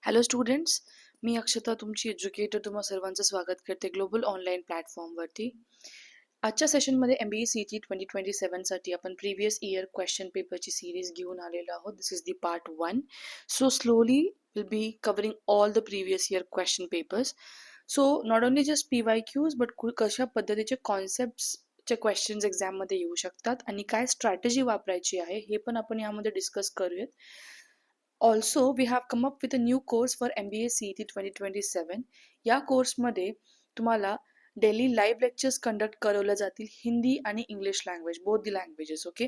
Hello students, मी अक्षता तुमची educator तुम्हा सर्वांचं स्वागत करते ग्लोबल ऑनलाईन प्लॅटफॉर्मवरती. आजच्या सेशनमध्ये MBA-CET 2027साठी आपण प्रिव्हियस इयर क्वेश्चन पेपरची सिरीज घेऊन आलेलो आहोत. This is the part 1. So slowly will be covering all the previous year question papers. So not only just PYQs but कशा पद्धतीचे कॉन्सेप्ट्सचे क्वेश्चन्स एक्झाममध्ये येऊ शकतात आणि काय स्ट्रॅटेजी वापरायची आहे हे पण आपण यामध्ये डिस्कस करूयात. Also, we have come up with a new course for MBA-CET 2027. या कोर्समध्ये तुम्हाला डेली लाईव्ह लेक्चर्स कंडक्ट करवले जातील हिंदी आणि English language, both the languages. Okay.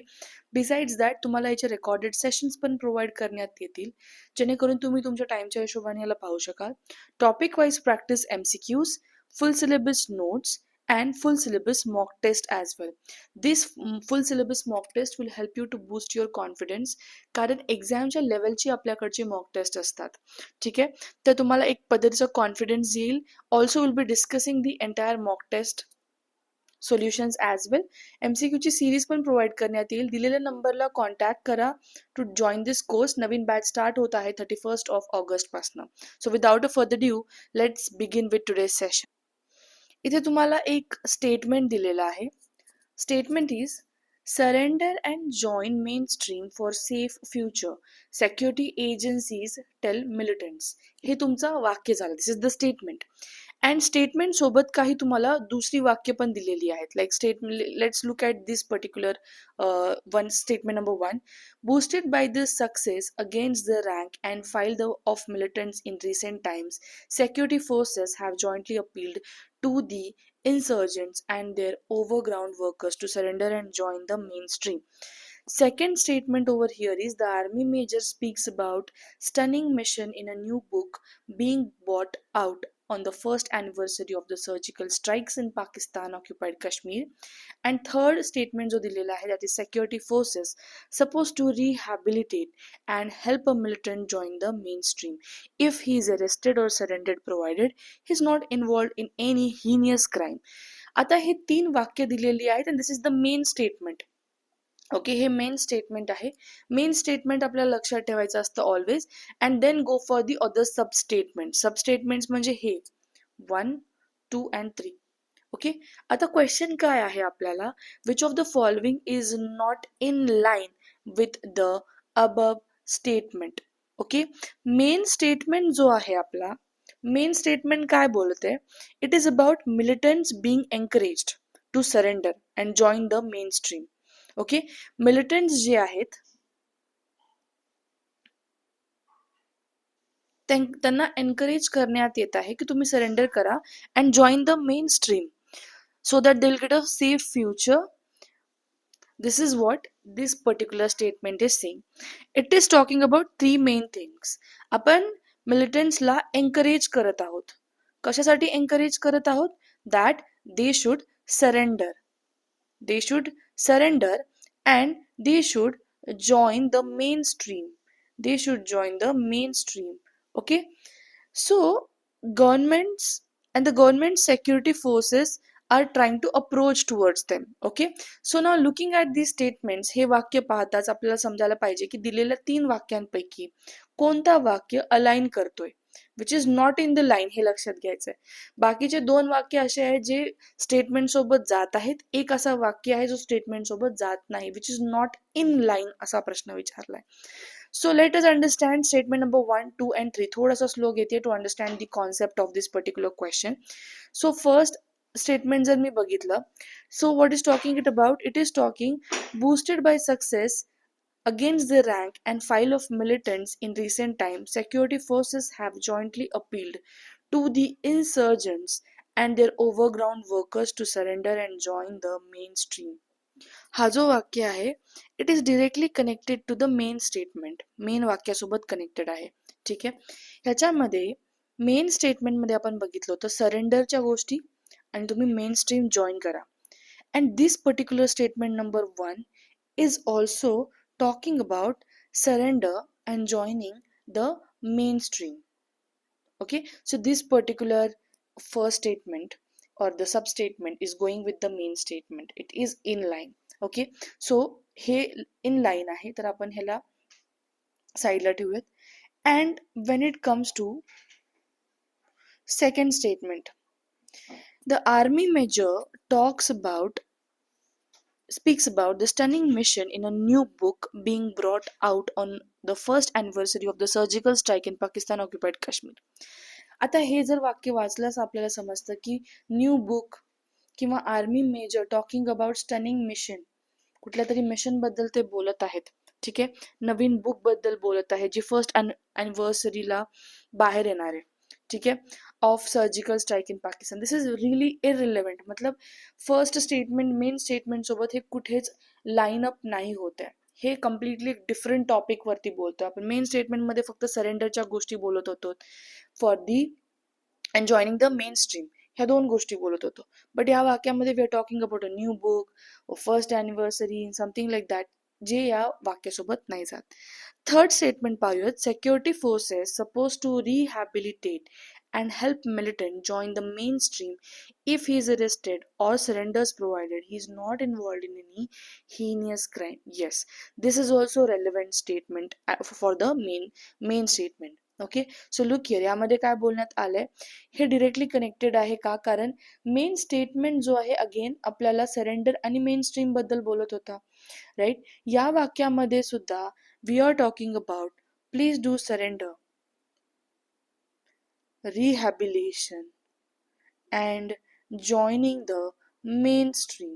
Besides that तुम्हाला याचे रेकॉर्डेड सेशन्स पण प्रोव्हाइड करण्यात येतील, जेणेकरून तुम्ही तुमच्या टाईमच्या हिशोबाने याला पाहू शकाल. Topic wise practice MCQs, full syllabus notes, and full syllabus mock test as well. This full syllabus mock test will help you to boost your confidence, कारण एक्झामच्या लेवलची आपल्याकडची मॉक टेस्ट असतात. ठीक आहे, तर तुम्हाला एक पद्धतीचा कॉन्फिडन्स येईल. Also will be discussing the entire mock test solutions as well. MCQची सिरीज पण प्रोव्हाइड करण्यात येईल. दिलेल्या नंबरला कॉन्टॅक्ट करा टू जॉईन दिस कोर्स. नवीन बॅच स्टार्ट होत आहे 31 ऑगस्ट पासून. So without a further due, let's begin with today's session. इथे तुम्हाला एक स्टेटमेंट दिलेलं आहे. Statement is surrender and join mainstream for safe future. Security agencies tell militants. हे तुमचं वाक्य झालं. This is the statement. And statement सोबत काही तुम्हाला दुसरी वाक्य पण दिलेली आहेत. Like statement, let's look at this particular one statement number 1. Boosted by this success against the rank and file of militants in recent times, security forces have jointly appealed to the insurgents and their overground workers to surrender and join the mainstream. Second statement over here is the army major speaks about stunning mission in a new book being bought out on the first anniversary of the surgical strikes in Pakistan occupied Kashmir. And third statement जो दिलेला आहे, that is security forces supposed to rehabilitate and help a militant join the mainstream if he is arrested or surrendered provided he is not involved in any heinous crime. आता हे 3 वाक्य दिलेली आहेत and this is the main statement. Okay, हे main statement आहे. Main statement आपल्याला लक्षात ठेवायचं असतं always. And then go for the other sub statements म्हणजे हे 1, 2 अँड 3. ओके, आता क्वेश्चन काय आहे आपल्याला, which of the following is not in line with the above statement. Okay, main statement जो आहे आपला, मेन स्टेटमेंट काय बोलते, it is about militants being encouraged to surrender and join the mainstream. Okay, militants जे आहेत त्यांना encourage करण्यात येत आहे की तुम्ही सरेंडर करा and join the main stream so that they will get a safe future. This is what this particular statement is saying. It is talking about 3 main things. आपण मिलिटंट्सला एनकरेज करत आहोत. कशासाठी एनकरेज करत आहोत? That they should surrender. They should surrender and they should join the mainstream. They should join the mainstream. Okay. So governments and the government security forces are trying to approach towards them. Okay. So now looking at these statements, हे वाक्य पाहताच आपल्याला समजायला पाहिजे की दिलेल्या 3 वाक्यांपैकी कोणता वाक्य अलाइन करतोय, which is not in the line, हे लक्षात घ्यायचंय. बाकीचे 2 वाक्य असे आहेत जे स्टेटमेंट सोबत जात आहेत. एक असा वाक्य आहे जो स्टेटमेंट सोबत जात नाही, which is not in line असा प्रश्न विचारलाय. So let us understand statement number 1, 2 and 3. थोडासा स्लो घेते to understand the concept of this particular question. So first statement जर मी बघितलं, so what is talking it about, it is talking boosted by success against the rank and file of militants in recent times, security forces have jointly appealed to the insurgents and their overground workers to surrender and join the mainstream. हा जो वाक्य आहे, it is directly connected to the main statement. Main वाक्यासोबत connected आहे. ठीक आहे, ह्याच्यामध्ये main स्टेटमेंटमध्ये आपण बघितलं होतं सरेंडरच्या गोष्टी आणि तुम्ही मेन स्ट्रीम जॉईन करा. And this particular statement number 1 is also talking about surrender and joining the mainstream. Okay, so this particular first statement or the substatement is going with the main statement. It is in line. Okay, so हे in line आहे, तर आपण ह्याला साईडला ठेवूयात. And when it comes to second statement, the army major speaks about the stunning mission in a new book being brought out on the first anniversary of the surgical strike in Pakistan occupied Kashmir. आता हे जर वाक्य वाचल्यास आपल्याला समजतं की new book किंवा army major talking about stunning mission, कुठल्या तरी मिशन बद्दल ते बोलत आहेत. ठीक आहे, नवीन बुक बद्दल बोलत आहे जी फर्स्ट अॅनिव्हर्सरीला बाहेर येणार आहे. ठीक आहे, of surgical strike in Pakistan. This is really irrelevant. मतलब फर्स्ट स्टेटमेंट मेन स्टेटमेंट सोबत हे कुठेच लाईन अप नाही होत आहे. हे कम्प्लिटली डिफरंट टॉपिक वरती बोलतो आपण. मेन स्टेटमेंटमध्ये फक्त सरेंडरच्या गोष्टी बोलत होतो for the and joining the mainstream, ह्या दोन गोष्टी बोलत होतो. बट या वाक्यामध्ये we are talking about a new book, first anniversary, something like that, जे या वाक्यासोबत नाही जात. थर्ड स्टेटमेंट पाहूयात. Security forces suppose to rehabilitate and help militant join the mainstream if he is arrested or surrenders provided he is not involved in any heinous crime. Yes, this is also a relevant statement for the main statement. Okay, so look here, यामध्ये काय बोलण्यात आलंय हे directly connected आहे का, कारण main statement जो आहे अगेन आपल्याला सरेंडर आणि मेन स्ट्रीम बद्दल बोलत होता. राईट, या वाक्यामध्ये सुद्धा we are talking about please do surrender, rehabilitation and joining the mainstream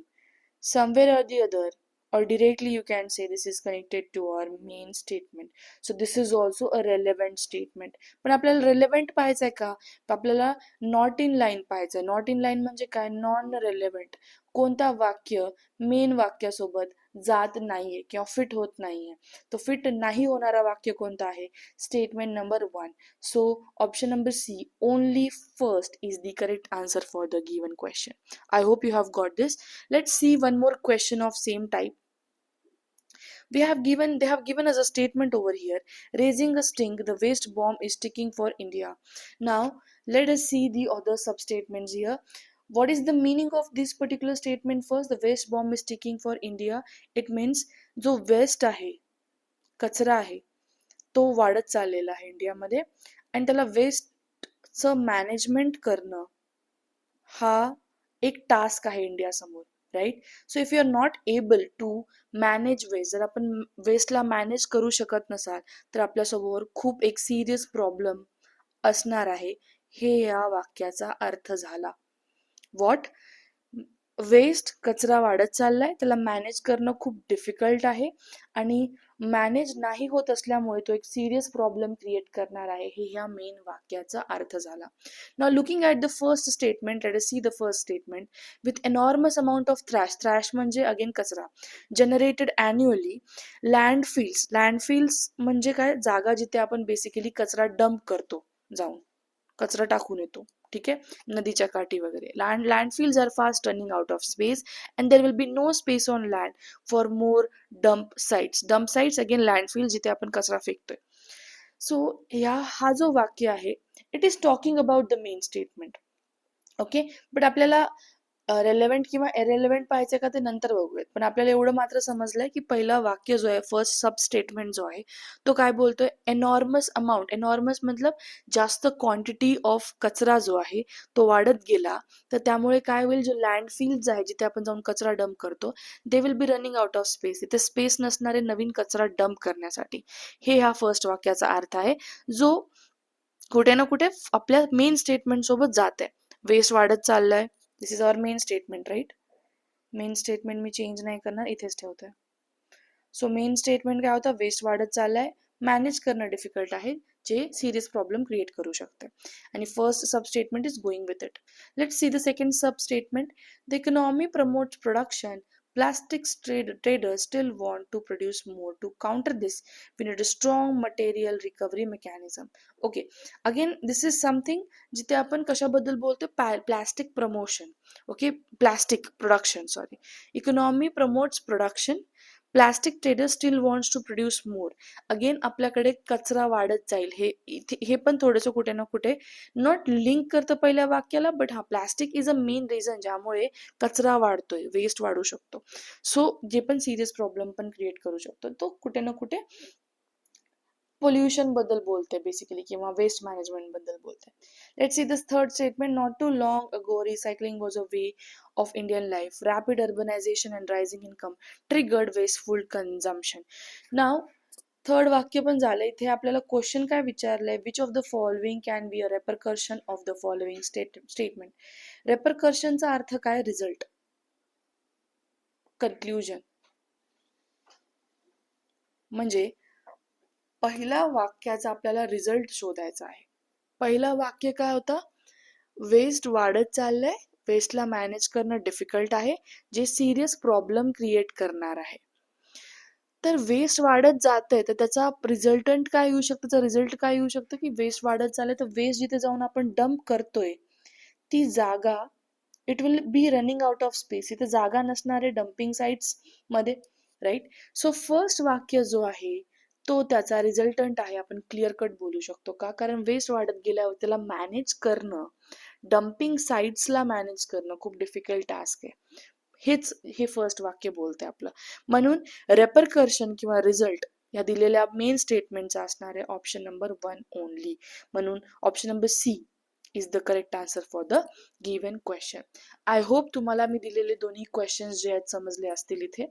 somewhere or the other, or directly you can say this is connected to our main statement. So this is also a relevant statement. पण आपल्याला relevant पाहायचं आहे का, आपल्याला not in line पाहायचं आहे. Not in line म्हणजे काय, नॉन रेलेव्हंट, कोणता वाक्य मेन वाक्यासोबत जात नाहीये किंवा फिट होत नाहीये. तो फिट नाही होणारा वाक्य कोणता आहे, statement number 1. So option number C, only first is the correct answer for the given question. I hope you have got this. Let's see one more question of same type. They have given us a statement over here. Raising a sting, the waste bomb is ticking for India. Now let us see the other substatements here. What is the meaning of this particular statement? First, the waste bomb is ticking for India. It means जो waste आहे, कचरा आहे, तो वाढत चाललेला आहे इंडियामध्ये आणि त्याला वेस्टचं मॅनेजमेंट करणं हा एक टास्क आहे इंडियासमोर. Right, so if you are not able to manage waste, जर आपण वेस्टला मॅनेज करू शकत नसाल तर आपल्यासमोर खूप एक सिरियस प्रॉब्लेम असणार आहे. हे या वाक्याचा अर्थ झाला. व्हॉट, वेस्ट, कचरा वाढत चाललाय, त्याला मॅनेज करणं खूप डिफिकल्ट आहे आणि मॅनेज नाही होत असल्यामुळे तो एक सिरियस प्रॉब्लेम क्रिएट करणार आहे. हे ह्या मेन वाक्याचा अर्थ झाला. Now looking at the first statement, let us see the first statement. With enormous amount of trash म्हणजे अगेन कचरा, जनरेटेड अॅन्युअली, लँडफिल्स म्हणजे काय, जागा जिथे आपण बेसिकली कचरा डंप करतो, जाऊन कचरा टाकून येतो. ठीक आहे, नदीच्या काठी वगैरे. Landfills are fast running out of space and there will be no space on land for more dump sites again landfill, जिथे आपण कचरा फेकतोय. सो हा जो वाक्य आहे, it is talking about the main statement. Okay, but आपल्याला relevant किंवा इरेलेव्हंट पाहायचं का ते नंतर बघूयात. पण आपल्याला एवढं मात्र समजलंय की पहिला वाक्य जो आहे, फर्स्ट सब स्टेटमेंट जो आहे, तो काय बोलतोय, एनॉर्मस अमाऊंट. एनॉर्मस मतलब जास्त क्वांटिटी ऑफ कचरा जो आहे तो वाढत गेला तर त्यामुळे काय होईल, जो लँडफिल्स आहे जिथे आपण जाऊन कचरा डंप करतो, they will be running out of space. इथे स्पेस नसणारे नवीन कचरा डंप करण्यासाठी. हे ह्या फर्स्ट वाक्याचा अर्थ आहे, जो कुठे ना कुठे आपल्या मेन स्टेटमेंट सोबत जात आहे. वेस्ट वाढत चाललाय, this is our main statement. Right, main statement मी चेंज नाही करणार, इथेच ठेवतोय. सो मेन स्टेटमेंट काय होतं, वेस्ट वाढत चाललाय, मॅनेज करणं डिफिकल्ट आहे, जे सिरियस प्रॉब्लेम क्रिएट करू शकते. आणि first sub statement is going with it. Let's see the second sub statement. The economy promotes production, plastics traders still want to produce more. To counter this, we need a strong material recovery mechanism. Okay, again this is something जिथे आपण कशाबद्दल बोलतो, plastic promotion. Okay, plastic production, sorry. Economy promotes production, plastic trader still wants to produce more. Again आपल्याकडे कचरा वाढत जाईल, हे पण थोडंसं कुठे ना कुठे नॉट लिंक करतं पहिल्या वाक्याला, बट हा plastic is a main reason ज्यामुळे कचरा वाढतोय, वेस्ट वाढू शकतो. सो जे पण सिरियस प्रॉब्लेम पण क्रिएट करू शकतो, तो कुठे ना कुठे पोल्युशन बद्दल बोलते बेसिकली किंवा वेस्ट मॅनेजमेंट बद्दल बोलते. Let's see this third statement. Not too long ago recycling was a way of Indian life. Rapid urbanisation and rising income triggered wasteful consumption. Now third वाक्य पण झालं. इथे आपल्याला क्वेश्चन काय विचारलंय, which of the following can be a repercussion of the following statement. रेपरकर्शनचा अर्थ काय, रिझल्ट, कन्क्ल्युजन. म्हणजे पहिल्या वाक्याचा आपल्याला रिझल्ट शोधायचा आहे. पहिलं वाक्य काय होतं, वेस्ट वाढत चाललंय, वेस्टला मॅनेज करणं डिफिकल्ट आहे, जे सिरियस प्रॉब्लेम क्रिएट करणार आहे. तर वेस्ट वाढत जातंय तर त्याचा रिझल्टंट काय येऊ शकतं, त्याचा रिझल्ट काय येऊ शकतं की वेस्ट वाढत चाललंय तर वेस्ट जिथे जाऊन आपण डंप करतोय ती जागा, it will be running out of space. इथे जागा नसणार आहे डम्पिंग साइट्स मध्ये, राईट. सो फर्स्ट वाक्य जो आहे तो त्याचा रिझल्टंट आहे. आपण क्लिअर कट बोलू शकतो का, कारण वेस्ट वाढत गेल्यावर त्याला मॅनेज करणं, डम्पिंग साइट्सला मॅनेज करणं खूप डिफिकल्ट टास्क आहे. हेच हे फर्स्ट वाक्य बोलते आपलं. म्हणून रेपरकर्शन किंवा रिझल्ट या दिलेल्या मेन स्टेटमेंटचा असणार आहे ऑप्शन नंबर 1 ओनली. म्हणून option number C is the correct answer for the given question. I hope तुम्हाला मी दिलेले दोन्ही क्वेश्चन्स जे आहेत समजले असतील. इथे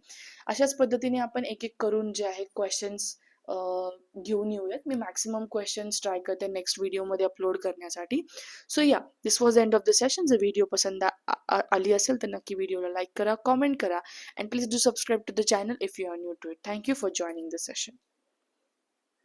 अशाच पद्धतीने आपण एक एक करून जे आहे क्वेश्चन्स घेऊन येऊयात. मी मॅक्सिमम क्वेश्चन्स ट्राय करते नेक्स्ट व्हिडिओमध्ये अपलोड करण्यासाठी. So yeah, this was end of the session. जर व्हिडिओ पसंत आली असेल तर नक्की व्हिडिओला लाईक करा, कॉमेंट करा, and please do subscribe to the channel if you are new to it. Thank you for joining the session.